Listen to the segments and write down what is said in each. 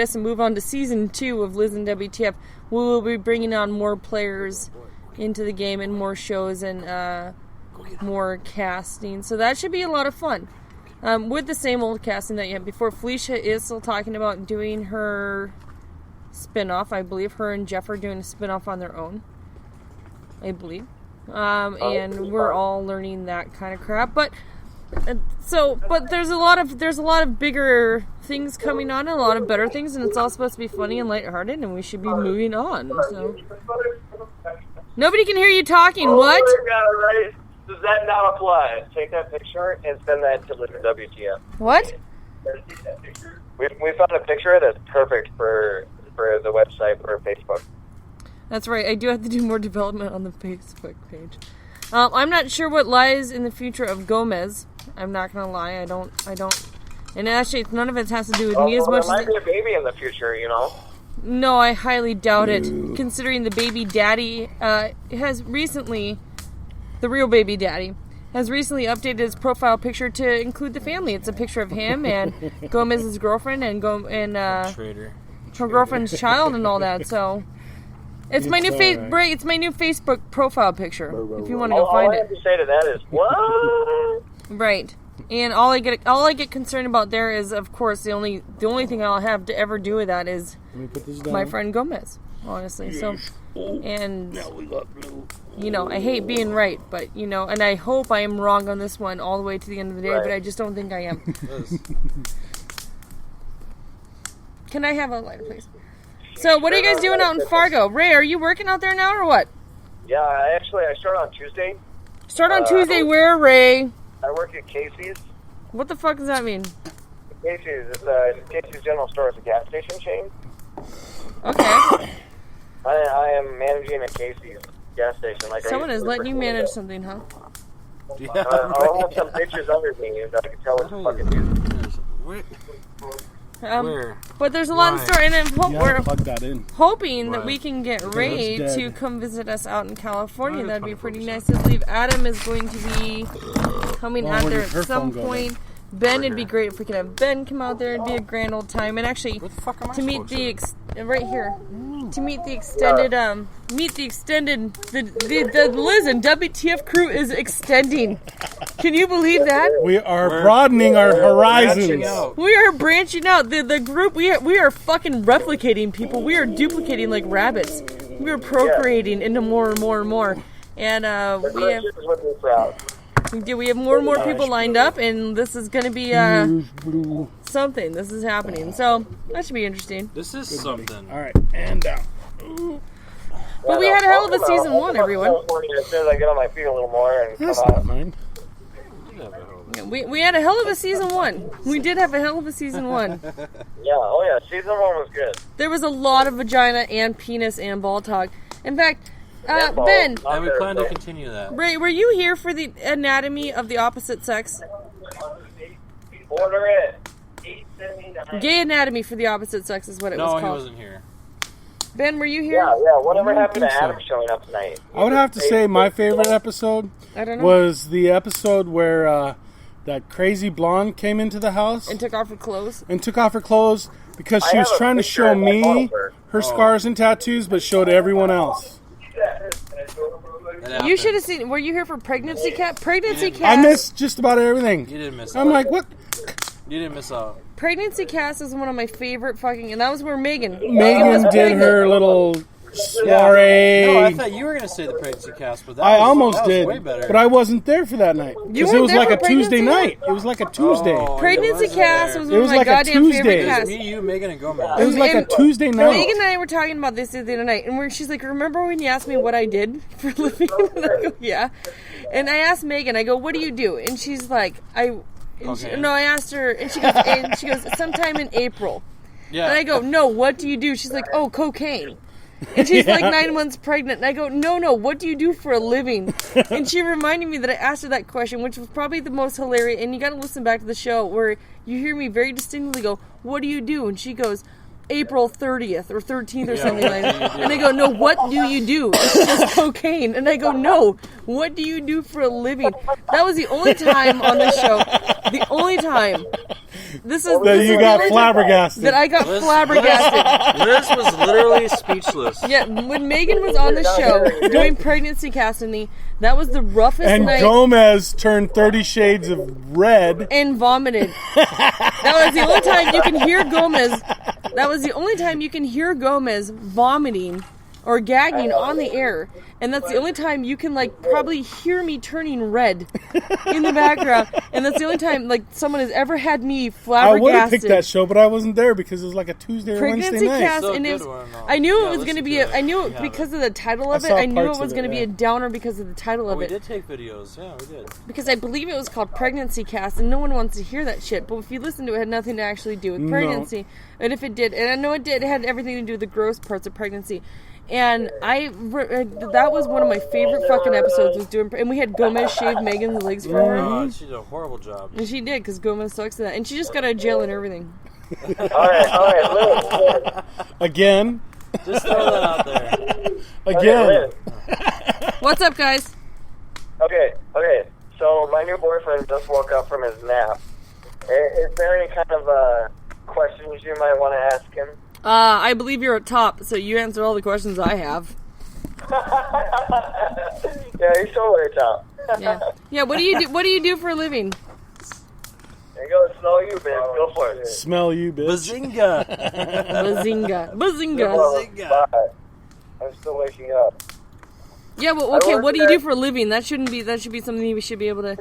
us and move on to season 2 of Liz and WTF, we will be bringing on more players into the game and more shows and more casting. So that should be a lot of fun. With the same old casting that you had before. Felicia is still talking about doing her spin-off. I believe her and Jeff are doing a spin-off on their own. I believe. And we're all learning that kind of crap. But there's a lot of bigger things coming on and a lot of better things, and it's all supposed to be funny and lighthearted, and we should be moving on. So nobody can hear you talking. What? Does that not apply? Take that picture and send that to WTF. What? We found a picture that's perfect for the website for Facebook. That's right. I do have to do more development on the Facebook page. I'm not sure what lies in the future of Gomez. I'm not gonna lie. I don't. And actually, none of it has to do with me as much. There might be a baby in the future, you know. No, I highly doubt it. Considering the baby daddy has recently, the real baby daddy, has recently updated his profile picture to include the family. It's a picture of him and Gomez's girlfriend and her girlfriend's child and all that. So it's my new it's my new Facebook profile picture. If you want to go find it. All I have to say to that is what? Right. And all I get concerned about there is, of course, the only thing I'll have to ever do with that is my friend Gomez, honestly. So, and you know, I hate being right, but you know, and I hope I am wrong on this one all the way to the end of the day, right. But I just don't think I am. Can I have a lighter, please? So, what are you guys doing out in Fargo? Ray, are you working out there now or what? Yeah, I start on Tuesday. Start on Tuesday where, Ray? I work at Casey's. What the fuck does that mean? Casey's. It's Casey's General Store. It's a gas station chain. Okay. I am managing a Casey's gas station. Someone is letting you manage something, huh? Yeah. I'll have some pictures under me that I can tell what to fucking do. But there's a lot in store, and we're hoping Right. that we can get Ray to come visit us out in California. That'd be pretty nice. I believe Adam is going to be coming out there at some point. Ben, it'd be great if we could have Ben come out there. It'd be a grand old time, and actually to meet the right here. To meet the extended, the Liz and WTF crew is extending. Can you believe that? We are broadening our horizons. We are branching out. The group, we are fucking replicating people. We are duplicating like rabbits. We are procreating into more and more and more. And we have more and more people lined up, and this is going to be something. This is happening. So that should be interesting. This is something. All right, and down. But we had a hell of a season 1, everyone. As soon as I get on my feet a little more and That's not mine. We had a hell of a season 1. We did have a hell of a season 1. Yeah, season 1 was good. There was a lot of vagina and penis and ball talk. In fact, Ben. And we plan to continue that. Ray, were you here for the anatomy of the opposite sex? Order it. 879. Gay anatomy for the opposite sex is what it was called. No, he wasn't here. Ben, were you here? Yeah. Whatever happened to Adam showing up tonight? I would have to say my favorite episode was the episode where that crazy blonde came into the house and took off her clothes. Because she was trying to show me her scars and tattoos, but showed everyone else. You should have seen. Were you here for Pregnancy Cat? Pregnancy Cast. I missed just about everything. You didn't miss. I'm like, what? You didn't miss out. Pregnancy Cast is one of my favorite fucking, and that was where Megan did her little soiree. No, I thought you were going to say the Pregnancy Cast, but I almost did, way better. but I wasn't there for that night because it was like a Tuesday night. It was like a Tuesday. Pregnancy Cast was one of my goddamn favorite casts. Me, you, Megan, and Gomez. It was like a Tuesday night. Megan and I were talking about this the other night, and she's like, "Remember when you asked me what I did for a living?" And I go, "Yeah." And I asked Megan, I go, "What do you do?" And she's like, I asked her, and she goes, sometime in April. Yeah. And I go, "No, what do you do?" She's like, "Oh, cocaine." And she's like 9 months pregnant. And I go, no, what do you do for a living? And she reminded me that I asked her that question, which was probably the most hilarious. And you got to listen back to the show where you hear me very distinctly go, "What do you do?" And she goes, April 30th or 13th or something like that. And I go, "No, what do you do?" And she goes, "Cocaine." And I go, "No, what do you do for a living?" That was the only time on the show, the only time this is That you got flabbergasted. that I got flabbergasted. Liz was literally speechless. Yeah, when Megan was on the show doing pregnancy casting, that was the roughest And night. Gomez turned 30 shades of red. And vomited. That was the only time you can hear Gomez. That was the only time you can hear Gomez vomiting or gagging on the air. And that's the only time you can, like, probably hear me turning red in the background. And that's the only time, like, someone has ever had me flabbergasted. I would have picked that show, but I wasn't there because it was like a Tuesday or Pregnancy Wednesday night. cast, So and good it was, one, though. I knew Yeah, it was going to listen be. to it. I knew We it have because it. of the title I of it. saw I knew it parts was of going to it, be yeah. a downer because of the title Oh, of we it. did take videos. Yeah, we did. Because I believe it was called Pregnancy Cast, and no one wants to hear that shit. But if you listen to it, it had nothing to actually do with No. pregnancy. And if it did, and I know it did, it had everything to do with the gross parts of pregnancy. And that was one of my favorite fucking episodes. Was doing, and we had Gomez shave Megan's legs for her, Oh, she did a horrible job. and she did because Gomez sucks at that, and she just got out of jail and everything. All right, Liz. Again. Just throw that out there. Again. Liz. What's up, guys? Okay. So my new boyfriend just woke up from his nap. Is there any kind of questions you might want to ask him? I believe you're at top, so you answered all the questions I have. Yeah, he's totally top. Yeah. What do you do? What do you do for a living? There you go, smell you, man. Go for it. Smell you, bitch. Bazinga! Bazinga, bazinga. Oh, bye. I'm still waking up. Yeah, well, okay. What do you do for a living? That should be something we should be able to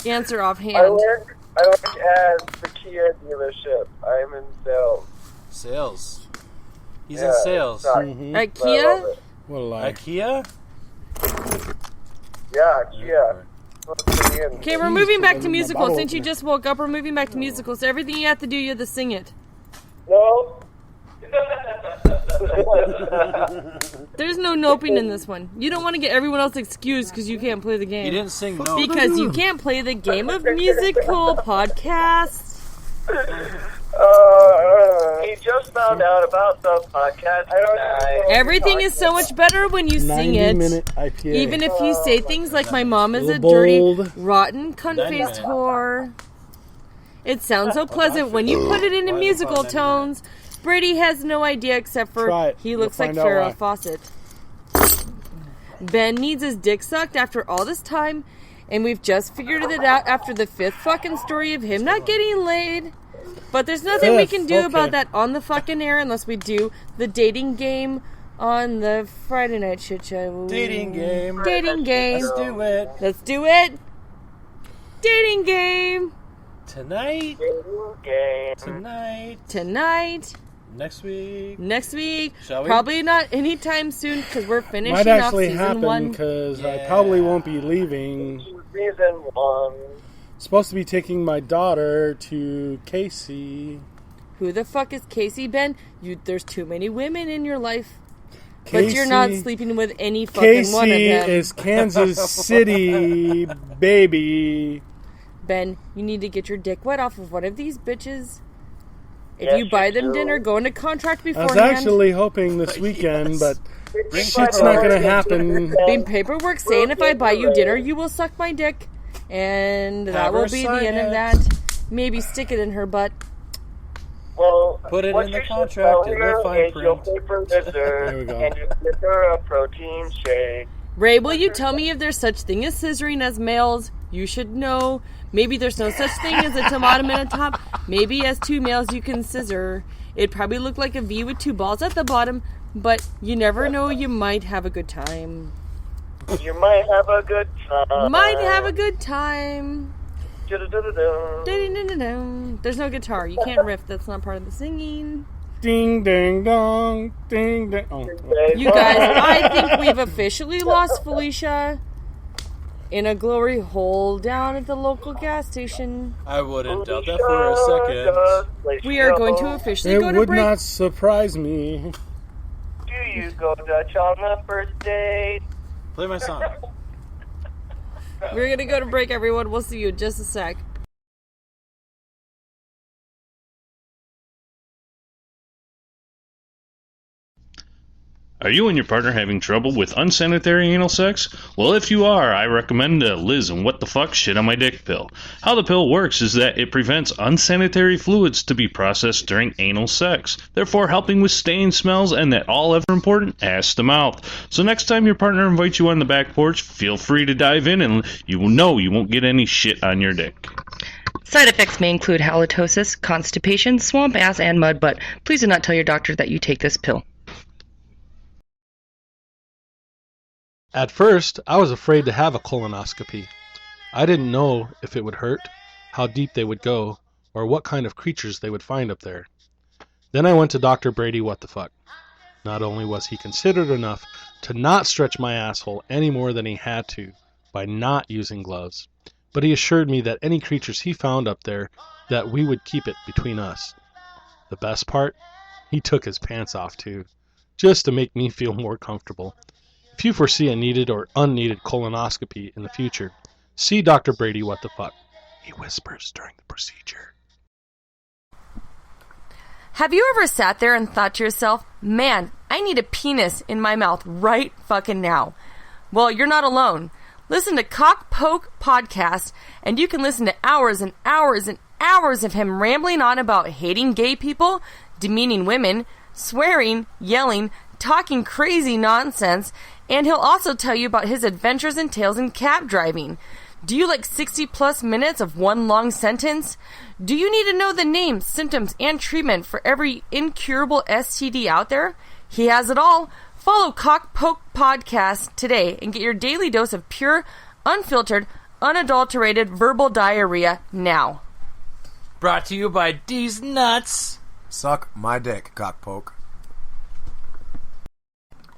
answer I offhand. work at the Kia dealership. I'm in sales. Sales. He's Yeah, in sales. sorry. Mhm. At But I love Kia? it. What a lie. IKEA? Yeah, Kia. Okay, we're moving back to my musicals. bottle Since you opener. just woke up, we're moving back to musicals. So everything you have to do, you have to sing it. No. There's no noping in this one. You don't want to get everyone else excused because you can't play the He game. didn't sing no. Because you can't play the game of musical podcasts. He just found out about the podcast. Everything is so much better when you sing it. 90-minute IPA. Even if you say things like my mom is a Little dirty, bold. rotten, cunt-faced whore. It sounds so pleasant when you put it into musical tones. Brady has no idea except Try for it. he You'll looks like find out Farrah why. Fawcett. Ben needs his dick sucked after all this time, and we've just figured it out after the 5th fucking story of him not getting laid. But there's nothing we can do Okay. about that on the fucking air unless we do the dating game on the Friday night shit show. Dating game. Dating game. Let's do it. Let's do it. Dating game. Tonight. Game. Tonight. Tonight. Next week. Next week. Shall we? Probably not anytime soon because we're finishing Might off actually season happen 1. because I Yeah. probably won't be leaving. Season 1. Supposed to be taking my daughter to Casey. Who the fuck is Casey, Ben? There's too many women in your life. But you're not sleeping with any fucking one of Casey them. is Kansas City, baby. Ben, you need to get your dick wet off of one of these bitches. If Yes, you buy you them do. dinner, go into contract I was beforehand. actually hoping this weekend, Yes. but shit's not going to happen. Being paperwork saying if I buy you dinner, you will suck my dick. And that Have will her be the sign end of it. that. Maybe stick it in her butt. Well, Put it what in the you should contract tell in the her fine is you'll print. pay for dessert There we go. and you give her a protein shake. Ray, will you tell me if there's such thing as scissoring as males? You should know. Maybe there's no such thing as a tomato and a top. Maybe as 2 males you can scissor. It'd probably look like a V with 2 balls at the bottom, but you never know, you might have a good time. You might have a good time. Might have a good time. Du-du-du-du-du. There's no guitar. You can't riff. That's not part of the singing. Ding, ding, dong. Ding, ding. Oh. You guys, I think we've officially lost Felicia in a glory hole down at the local gas station. I wouldn't doubt that for a second. We are going to officially go It to would break. not surprise me. Do you go Dutch on the first date? Play my song. We're going to go to break, everyone. We'll see you in just a sec. Are you and your partner having trouble with unsanitary anal sex? Well, if you are, I recommend the Liz and What the Fuck Shit on My Dick pill. How the pill works is that it prevents unsanitary fluids to be processed during anal sex, therefore helping with stain smells and that all ever important ass to mouth. So next time your partner invites you on the back porch, feel free to dive in and you will know you won't get any shit on your dick. Side effects may include halitosis, constipation, swamp ass, and mud butt. Please do not tell your doctor that you take this pill. At first, I was afraid to have a colonoscopy. I didn't know if it would hurt, how deep they would go, or what kind of creatures they would find up there. Then I went to Dr. Brady What the Fuck. Not only was he considerate enough to not stretch my asshole any more than he had to by not using gloves, but he assured me that any creatures he found up there, that we would keep it between us. The best part? He took his pants off too, just to make me feel more comfortable. If you foresee a needed or unneeded colonoscopy in the future, see Dr. Brady What the Fuck. He whispers during the procedure. Have you ever sat there and thought to yourself, man, I need a penis in my mouth right fucking now? Well, you're not alone. Listen to Cockpoke podcast, and you can listen to hours and hours and hours of him rambling on about hating gay people, demeaning women, swearing, yelling, talking crazy nonsense, and he'll also tell you about his adventures and tales in cab driving. Do you like 60 plus minutes of one long sentence? Do you need to know the names, symptoms, and treatment for every incurable STD out there? He has it all. Follow Cockpoke Podcast today and get your daily dose of pure, unfiltered, unadulterated verbal diarrhea now. Brought to you by D's Nuts. Suck my dick, Cockpoke.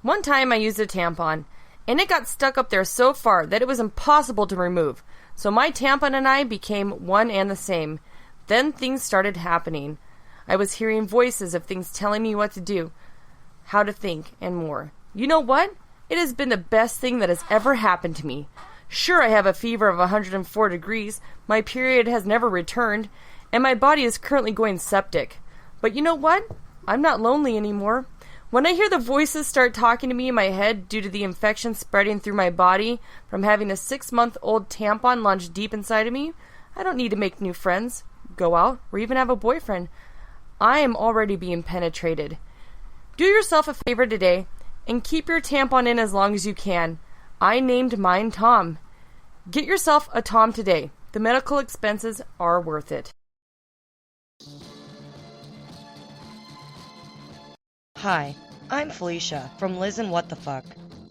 One time I used a tampon, and it got stuck up there so far that it was impossible to remove. So my tampon and I became one and the same. Then things started happening. I was hearing voices of things telling me what to do, how to think, and more. You know what? It has been the best thing that has ever happened to me. Sure, I have a fever of 104 degrees, my period has never returned, and my body is currently going septic. But you know what? I'm not lonely anymore. When I hear the voices start talking to me in my head due to the infection spreading through my body from having a 6-month-old tampon launched deep inside of me, I don't need to make new friends, go out, or even have a boyfriend. I am already being penetrated. Do yourself a favor today and keep your tampon in as long as you can. I named mine Tom. Get yourself a Tom today. The medical expenses are worth it. Hi, I'm Felicia from Liz and What the Fuck.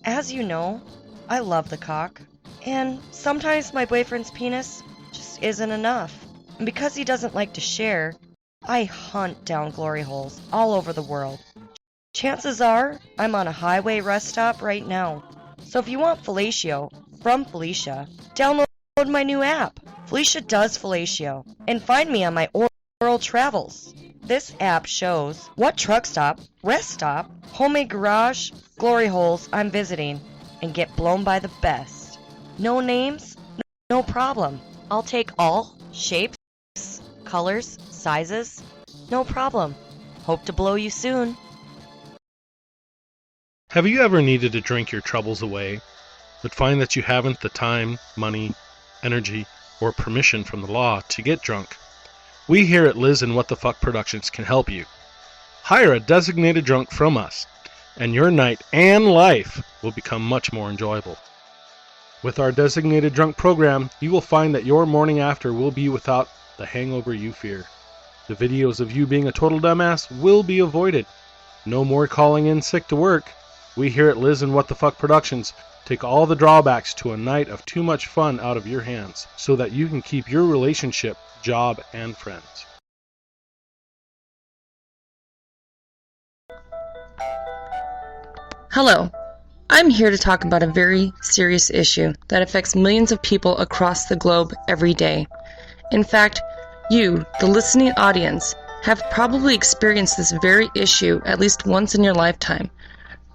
As you know, I love the cock, and sometimes my boyfriend's penis just isn't enough. And because he doesn't like to share, I hunt down glory holes all over the world. Chances are I'm on a highway rest stop right now. So if you want fellatio from Felicia, download my new app, Felicia Does Fellatio, and find me on my oral travels. This app shows what truck stop, rest stop, homemade garage, glory holes I'm visiting, and get blown by the best. No names? No problem. I'll take all shapes, colors, sizes. No problem. Hope to blow you soon. Have you ever needed to drink your troubles away, but find that you haven't the time, money, energy, or permission from the law to get drunk? We here at Liz and What the Fuck Productions can help you. Hire a designated drunk from us, and your night and life will become much more enjoyable. With our designated drunk program, you will find that your morning after will be without the hangover you fear. The videos of you being a total dumbass will be avoided. No more calling in sick to work. We here at Liz and What the Fuck Productions take all the drawbacks to a night of too much fun out of your hands so that you can keep your relationship, job, and friends. Hello. I'm here to talk about a very serious issue that affects millions of people across the globe every day. In fact, you, the listening audience, have probably experienced this very issue at least once in your lifetime.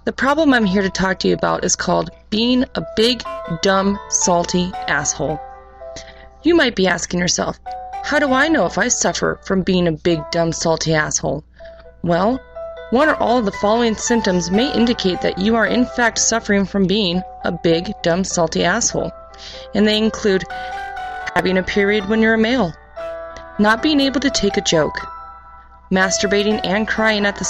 The problem I'm here to talk to you about is called being a big, dumb, salty asshole. You might be asking yourself, how do I know if I suffer from being a big, dumb, salty asshole? Well, One or all of the following symptoms may indicate that you are in fact suffering from being a big, dumb, salty asshole. And they include having a period when you're a male, not being able to take a joke, masturbating and crying at the